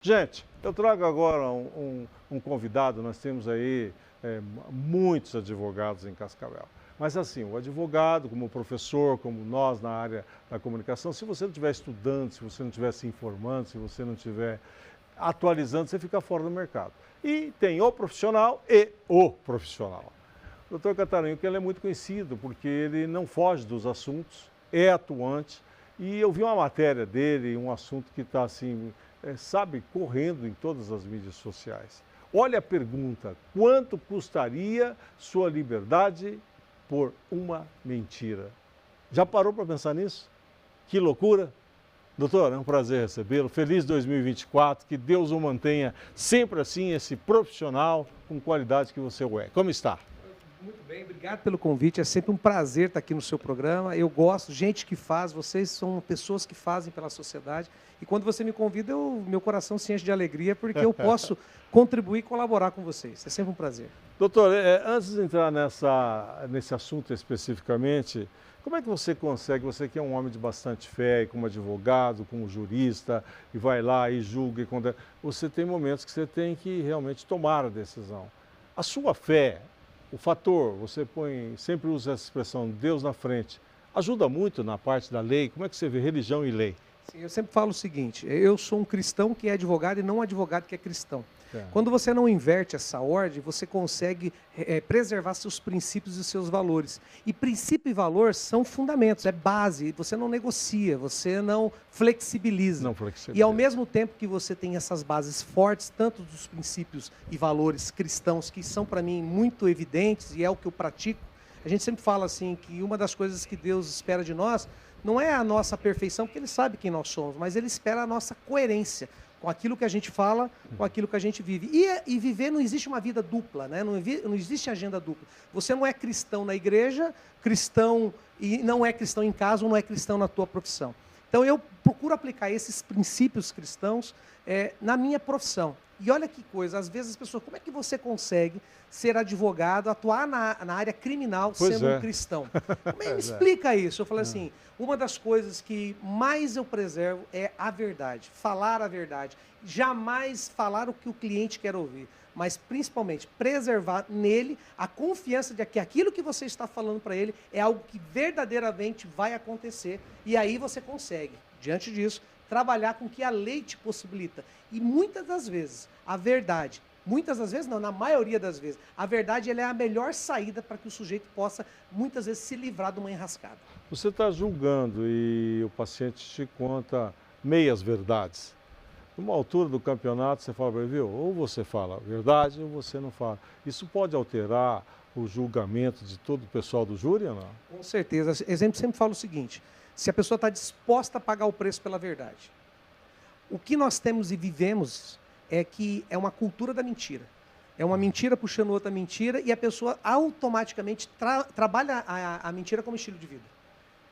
Gente, eu trago agora um convidado, nós temos aí muitos advogados em Cascavel. Mas assim, o advogado, como professor, como nós na área da comunicação, se você não estiver estudando, se você não estiver se informando, se você não estiver atualizando, você fica fora do mercado. E tem o profissional e o profissional. O doutor Catarino, que ele é muito conhecido, porque ele não foge dos assuntos, é atuante, e eu vi uma matéria dele, um assunto que está assim, sabe, correndo em todas as mídias sociais. Olha a pergunta, quanto custaria sua liberdade por uma mentira? Já parou para pensar nisso? Que loucura! Doutor, é um prazer recebê-lo. Feliz 2024, que Deus o mantenha sempre assim, esse profissional com qualidade que você é. Como está? Muito bem, obrigado pelo convite. É sempre um prazer estar aqui no seu programa. Eu gosto, gente que faz, vocês são pessoas que fazem pela sociedade. E quando você me convida, meu coração se enche de alegria, porque eu posso contribuir e colaborar com vocês. É sempre um prazer. Doutor, antes de entrar nesse assunto especificamente, como é que você consegue, você que é um homem de bastante fé, como advogado, como jurista, e vai lá e julga e condena, você tem momentos que você tem que realmente tomar a decisão. A sua fé, o fator, você sempre usa essa expressão, Deus na frente, ajuda muito na parte da lei? Como é que você vê religião e lei? Sim, eu sempre falo o seguinte, eu sou um cristão que é advogado e não um advogado que é cristão. É. Quando você não inverte essa ordem, você consegue preservar seus princípios e seus valores. E princípio e valor são fundamentos, é base, você não negocia, você não flexibiliza. Não flexibiliza. E ao mesmo tempo que você tem essas bases fortes, tanto dos princípios e valores cristãos, que são para mim muito evidentes e é o que eu pratico, a gente sempre fala assim que uma das coisas que Deus espera de nós não é a nossa perfeição, porque Ele sabe quem nós somos, mas Ele espera a nossa coerência com aquilo que a gente fala, com aquilo que a gente vive. E viver não existe uma vida dupla, né? Não existe agenda dupla. Você não é cristão na igreja, cristão e não é cristão em casa ou não é cristão na tua profissão. Então eu procuro aplicar esses princípios cristãos na minha profissão. E olha que coisa, às vezes as pessoas, como é que você consegue ser advogado, atuar na área criminal sendo um cristão? Me explica isso. Eu falei assim, uma das coisas que mais eu preservo é a verdade, falar a verdade. Jamais falar o que o cliente quer ouvir, mas principalmente preservar nele a confiança de que aquilo que você está falando para ele é algo que verdadeiramente vai acontecer. E aí você consegue, diante disso, trabalhar com o que a lei te possibilita. E muitas das vezes, a verdade, muitas das vezes não, na maioria das vezes, a verdade ela é a melhor saída para que o sujeito possa, muitas vezes, se livrar de uma enrascada. Você está julgando e o paciente te conta meias verdades. Numa altura do campeonato, você fala para ele, viu? Ou você fala a verdade ou você não fala. Isso pode alterar o julgamento de todo o pessoal do júri ou não? Com certeza. Exemplo, sempre falo o seguinte, se a pessoa está disposta a pagar o preço pela verdade. O que nós temos e vivemos é que é uma cultura da mentira. É uma mentira puxando outra mentira e a pessoa automaticamente trabalha a mentira como estilo de vida.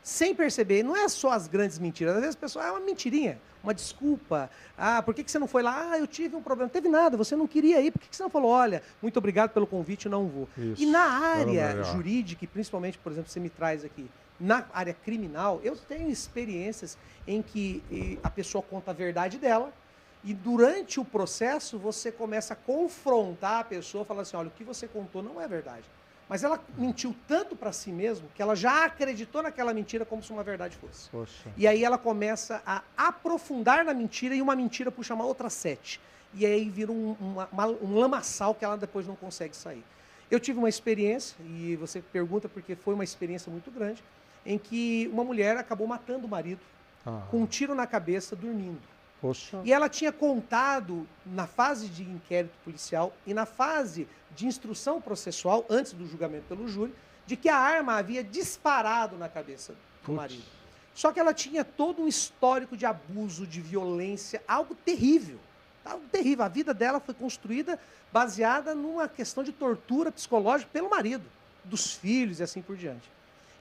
Sem perceber, não é só as grandes mentiras, às vezes a pessoa é uma mentirinha, uma desculpa. Ah, por que você não foi lá? Ah, eu tive um problema. Não teve nada, você não queria ir. Por que você não falou, olha, muito obrigado pelo convite, não vou. Isso, e na área jurídica, e principalmente, por exemplo, você me traz aqui, na área criminal, eu tenho experiências em que a pessoa conta a verdade dela e durante o processo você começa a confrontar a pessoa, falando assim, olha, o que você contou não é verdade. Mas ela mentiu tanto para si mesma que ela já acreditou naquela mentira como se uma verdade fosse. Poxa. E aí ela começa a aprofundar na mentira e uma mentira puxa uma outra 7. E aí vira um lamaçal que ela depois não consegue sair. Eu tive uma experiência, e você pergunta porque foi uma experiência muito grande, em que uma mulher acabou matando o marido com um tiro na cabeça, dormindo. Poxa. E ela tinha contado na fase de inquérito policial e na fase de instrução processual, antes do julgamento pelo júri, de que a arma havia disparado na cabeça do marido. Só que ela tinha todo um histórico de abuso, de violência, algo terrível. Algo terrível. A vida dela foi construída baseada numa questão de tortura psicológica pelo marido, dos filhos e assim por diante.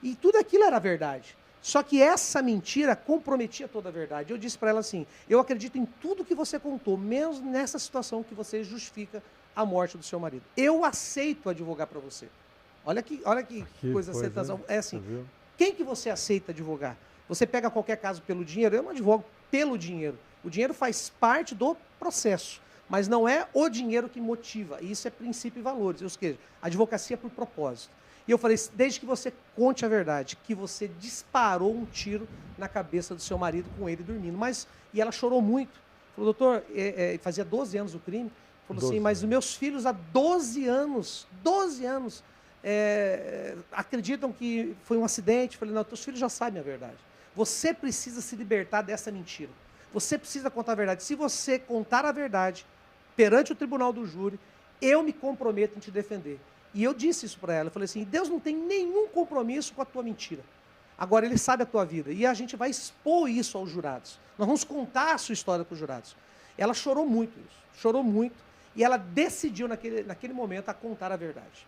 E tudo aquilo era verdade. Só que essa mentira comprometia toda a verdade. Eu disse para ela assim, eu acredito em tudo que você contou, menos nessa situação que você justifica a morte do seu marido. Eu aceito advogar para você. Olha que coisa aceitação. É assim, quem que você aceita advogar? Você pega qualquer caso pelo dinheiro? Eu não advogo pelo dinheiro. O dinheiro faz parte do processo, mas não é o dinheiro que motiva. Isso é princípio e valores. Ou seja, advocacia por propósito. E eu falei, desde que você conte a verdade, que você disparou um tiro na cabeça do seu marido com ele dormindo. E ela chorou muito. Falou, doutor, fazia 12 anos o crime. Falou assim, mas os meus filhos há 12 anos, acreditam que foi um acidente. Eu falei, não, teus filhos já sabem a verdade. Você precisa se libertar dessa mentira. Você precisa contar a verdade. Se você contar a verdade perante o tribunal do júri, eu me comprometo em te defender. E eu disse isso para ela. Eu falei assim, Deus não tem nenhum compromisso com a tua mentira. Agora, Ele sabe a tua vida. E a gente vai expor isso aos jurados. Nós vamos contar a sua história para os jurados. Ela chorou muito isso. Chorou muito. E ela decidiu, naquele momento, a contar a verdade.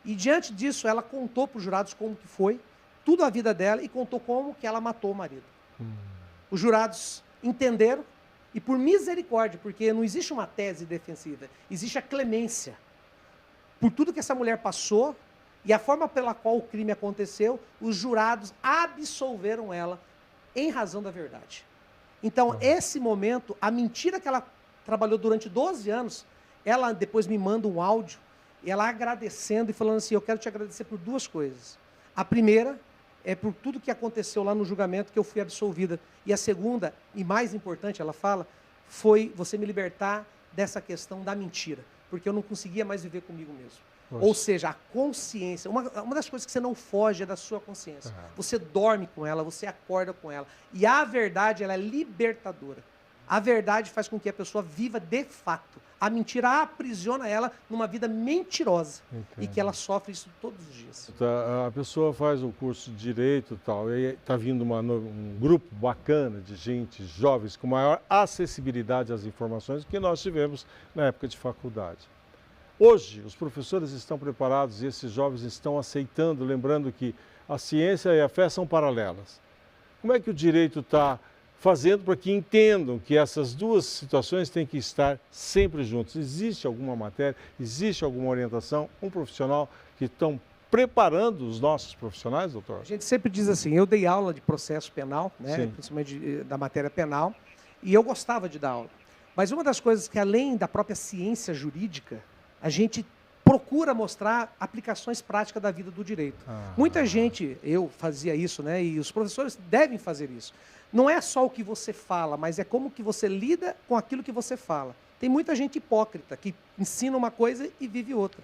E, diante disso, ela contou para os jurados como que foi, tudo a vida dela, e contou como que ela matou o marido. Os jurados entenderam, e por misericórdia, porque não existe uma tese defensiva, existe a clemência. Por tudo que essa mulher passou, e a forma pela qual o crime aconteceu, os jurados absolveram ela em razão da verdade. Então, esse momento, a mentira que ela trabalhou durante 12 anos, ela depois me manda um áudio, e ela agradecendo e falando assim, eu quero te agradecer por duas coisas. A primeira é por tudo que aconteceu lá no julgamento que eu fui absolvida. E a segunda, e mais importante, ela fala, foi você me libertar dessa questão da mentira, porque eu não conseguia mais viver comigo mesmo. Poxa. Ou seja, a consciência, uma das coisas que você não foge é da sua consciência. Você dorme com ela, você acorda com ela. E a verdade, ela é libertadora. A verdade faz com que a pessoa viva de fato. A mentira aprisiona ela numa vida mentirosa. Entendo. E que ela sofre isso todos os dias. A pessoa faz o curso de Direito e tal, e está vindo um grupo bacana de gente, jovens, com maior acessibilidade às informações que nós tivemos na época de faculdade. Hoje, os professores estão preparados e esses jovens estão aceitando, lembrando que a ciência e a fé são paralelas. Como é que o direito está fazendo para que entendam que essas duas situações têm que estar sempre juntas? Existe alguma matéria, existe alguma orientação, um profissional que estão preparando os nossos profissionais, doutor? A gente sempre diz assim, eu dei aula de processo penal, né, principalmente da matéria penal, e eu gostava de dar aula. Mas uma das coisas que, além da própria ciência jurídica, a gente procura mostrar aplicações práticas da vida do direito. Muita gente, eu fazia isso, né, e os professores devem fazer isso. Não é só o que você fala, mas é como que você lida com aquilo que você fala. Tem muita gente hipócrita, que ensina uma coisa e vive outra.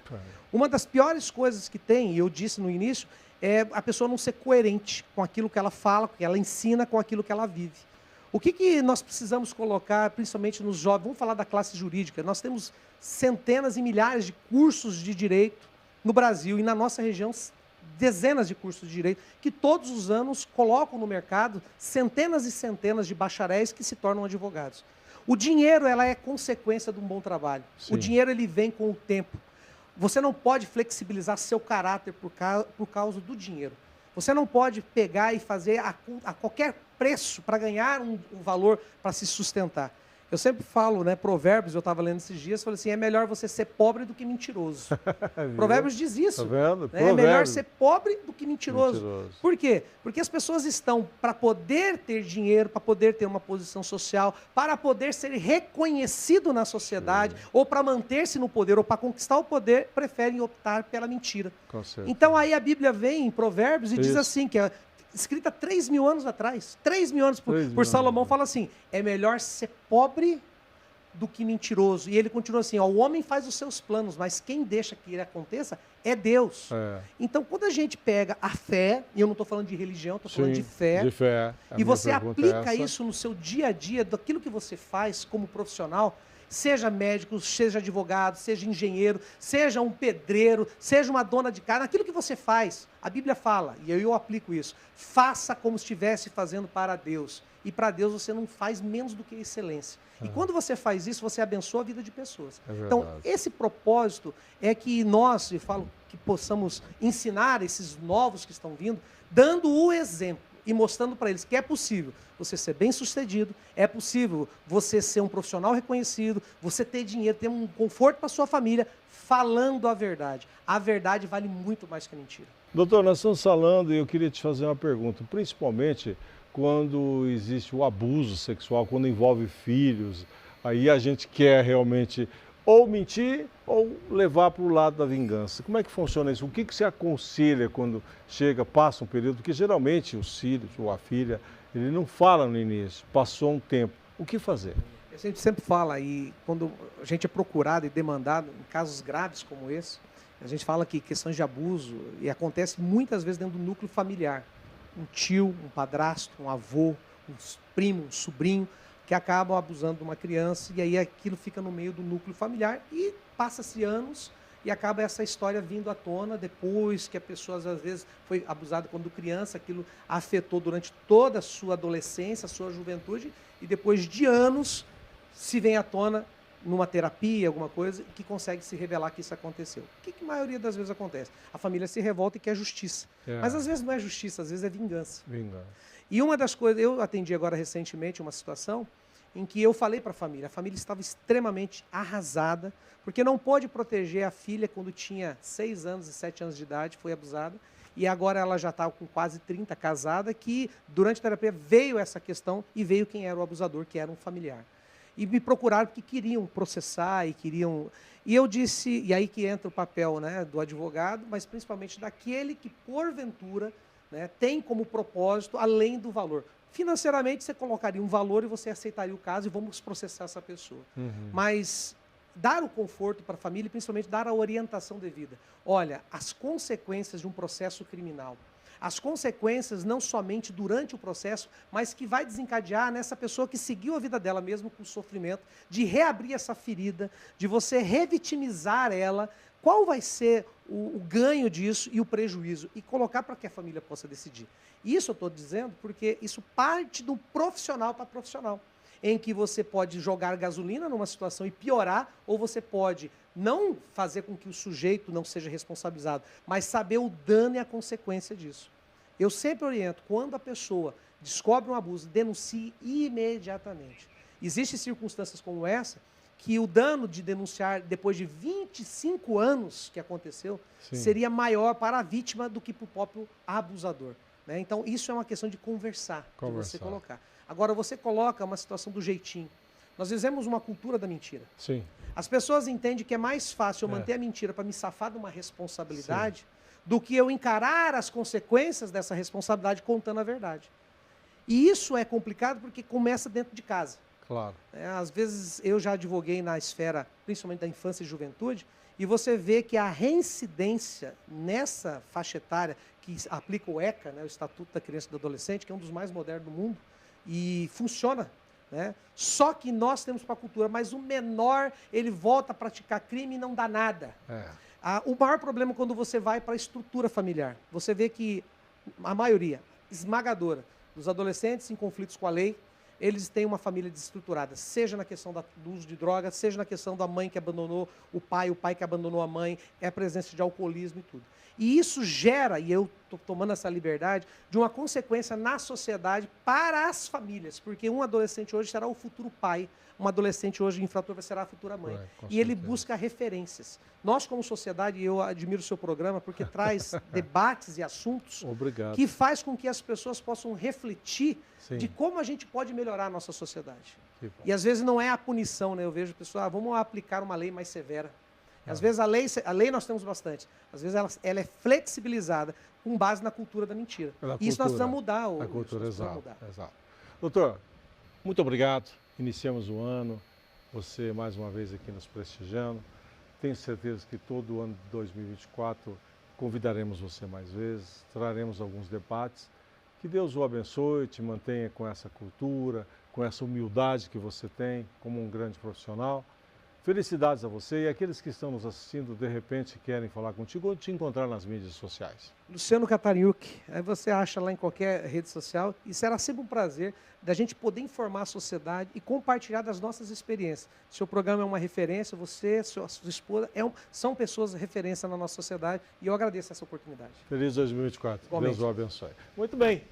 Uma das piores coisas que tem, e eu disse no início, é a pessoa não ser coerente com aquilo que ela fala, que ela ensina, com aquilo que ela vive. O que nós precisamos colocar, principalmente nos jovens, vamos falar da classe jurídica, nós temos centenas e milhares de cursos de direito no Brasil e na nossa região, dezenas de cursos de direito, que todos os anos colocam no mercado centenas e centenas de bacharéis que se tornam advogados. O dinheiro, ela é consequência de um bom trabalho. Sim. O dinheiro, ele vem com o tempo. Você não pode flexibilizar seu caráter por causa do dinheiro. Você não pode pegar e fazer a qualquer preço para ganhar um valor para se sustentar. Eu sempre falo, né, Provérbios, eu estava lendo esses dias, falei assim, é melhor você ser pobre do que mentiroso. Provérbios diz isso. Tá vendo? Né? É melhor ser pobre do que mentiroso. Por quê? Porque as pessoas estão, para poder ter dinheiro, para poder ter uma posição social, para poder ser reconhecido na sociedade, ou para manter-se no poder, ou para conquistar o poder, preferem optar pela mentira. Então aí a Bíblia vem em Provérbios e diz assim, que escrita 3.000 anos atrás, 3.000 anos por Salomão, fala assim, é melhor ser pobre do que mentiroso. E ele continua assim, ó, o homem faz os seus planos, mas quem deixa que ele aconteça é Deus. Então, quando a gente pega a fé, e eu não estou falando de religião, estou falando de fé, e você aplica isso no seu dia a dia, daquilo que você faz como profissional, seja médico, seja advogado, seja engenheiro, seja um pedreiro, seja uma dona de casa, aquilo que você faz, a Bíblia fala, e eu aplico isso, faça como se estivesse fazendo para Deus. E para Deus você não faz menos do que excelência. E quando você faz isso, você abençoa a vida de pessoas. Então, esse propósito é que nós, eu falo, que possamos ensinar esses novos que estão vindo, dando o exemplo e mostrando para eles que é possível você ser bem-sucedido, é possível você ser um profissional reconhecido, você ter dinheiro, ter um conforto para a sua família, falando a verdade. A verdade vale muito mais que a mentira. Doutor, nós estamos falando e eu queria te fazer uma pergunta, principalmente quando existe o abuso sexual, quando envolve filhos, aí a gente quer realmente ou mentir ou levar para o lado da vingança. Como é que funciona isso? O que você aconselha quando chega, passa um período, porque geralmente os filhos ou a filha, ele não fala no início, passou um tempo. O que fazer? A gente sempre fala, e quando a gente é procurado e demandado em casos graves como esse, a gente fala que questões de abuso, e acontece muitas vezes dentro do núcleo familiar. Um tio, um padrasto, um avô, um primo, um sobrinho, que acabam abusando de uma criança, e aí aquilo fica no meio do núcleo familiar, e passa-se anos, e acaba essa história vindo à tona depois que a pessoa, às vezes, foi abusada quando criança, aquilo afetou durante toda a sua adolescência, a sua juventude, e depois de anos se vem à tona numa terapia, alguma coisa, que consegue se revelar que isso aconteceu. O que a maioria das vezes acontece? A família se revolta e quer justiça. Mas às vezes não é justiça, às vezes é vingança. E uma das coisas, eu atendi agora recentemente uma situação em que eu falei para a família estava extremamente arrasada, porque não pôde proteger a filha quando tinha 6 anos e 7 anos de idade, foi abusada, e agora ela já está com quase 30, casada, que durante a terapia veio essa questão e veio quem era o abusador, que era um familiar. E me procuraram porque queriam processar e queriam... E eu disse, e aí que entra o papel, né, do advogado, mas principalmente daquele que, porventura, né, tem como propósito, além do valor. Financeiramente, você colocaria um valor e você aceitaria o caso e vamos processar essa pessoa. Mas dar o conforto para a família e principalmente dar a orientação devida. Olha, as consequências de um processo criminal, as consequências não somente durante o processo, mas que vai desencadear nessa pessoa que seguiu a vida dela mesmo com sofrimento, de reabrir essa ferida, de você revitimizar ela, qual vai ser o ganho disso e o prejuízo, e colocar para que a família possa decidir. Isso eu estou dizendo porque isso parte do profissional para profissional, em que você pode jogar gasolina numa situação e piorar, ou você pode não fazer com que o sujeito não seja responsabilizado, mas saber o dano e a consequência disso. Eu sempre oriento, quando a pessoa descobre um abuso, denuncie imediatamente. Existem circunstâncias como essa, que o dano de denunciar depois de 25 anos que aconteceu, seria maior para a vítima do que para o próprio abusador. Né? Então, isso é uma questão de conversar, de você colocar. Agora, você coloca uma situação do jeitinho. Nós vivemos uma cultura da mentira. Sim. As pessoas entendem que é mais fácil eu manter a mentira para me safar de uma responsabilidade do que eu encarar as consequências dessa responsabilidade contando a verdade. E isso é complicado porque começa dentro de casa. Claro. Às vezes eu já advoguei na esfera, principalmente da infância e juventude, e você vê que a reincidência nessa faixa etária, que aplica o ECA, né, o Estatuto da Criança e do Adolescente, que é um dos mais modernos do mundo, e funciona. Né? Só que nós temos para a cultura, mas o menor, ele volta a praticar crime e não dá nada. O maior problema é quando você vai para a estrutura familiar. Você vê que a maioria, esmagadora, dos adolescentes em conflitos com a lei, eles têm uma família desestruturada, seja na questão do uso de drogas, seja na questão da mãe que abandonou o pai que abandonou a mãe, é a presença de alcoolismo e tudo. E isso gera, e eu estou tomando essa liberdade, de uma consequência na sociedade para as famílias, porque um adolescente hoje será o futuro pai, um adolescente hoje infrator será a futura mãe. E ele busca referências. Nós, como sociedade, e eu admiro o seu programa, porque traz debates e assuntos que faz com que as pessoas possam refletir de como a gente pode melhorar a nossa sociedade. E às vezes não é a punição, né? Eu vejo pessoas, vamos aplicar uma lei mais severa. Às vezes a lei nós temos bastante, às vezes ela é flexibilizada com base na cultura da mentira. E isso nós precisamos mudar. A cultura, exato. Doutor, muito obrigado. Iniciamos o ano, você mais uma vez aqui nos prestigiando. Tenho certeza que todo o ano de 2024 convidaremos você mais vezes, traremos alguns debates. Que Deus o abençoe, te mantenha com essa cultura, com essa humildade que você tem como um grande profissional. Felicidades a você e aqueles que estão nos assistindo, de repente, querem falar contigo ou te encontrar nas mídias sociais. Luciano Catariuk, aí você acha lá em qualquer rede social e será sempre um prazer da gente poder informar a sociedade e compartilhar das nossas experiências. Seu programa é uma referência, você, sua esposa, são pessoas de referência na nossa sociedade e eu agradeço essa oportunidade. Feliz 2024. Igualmente. Deus o abençoe. Muito bem.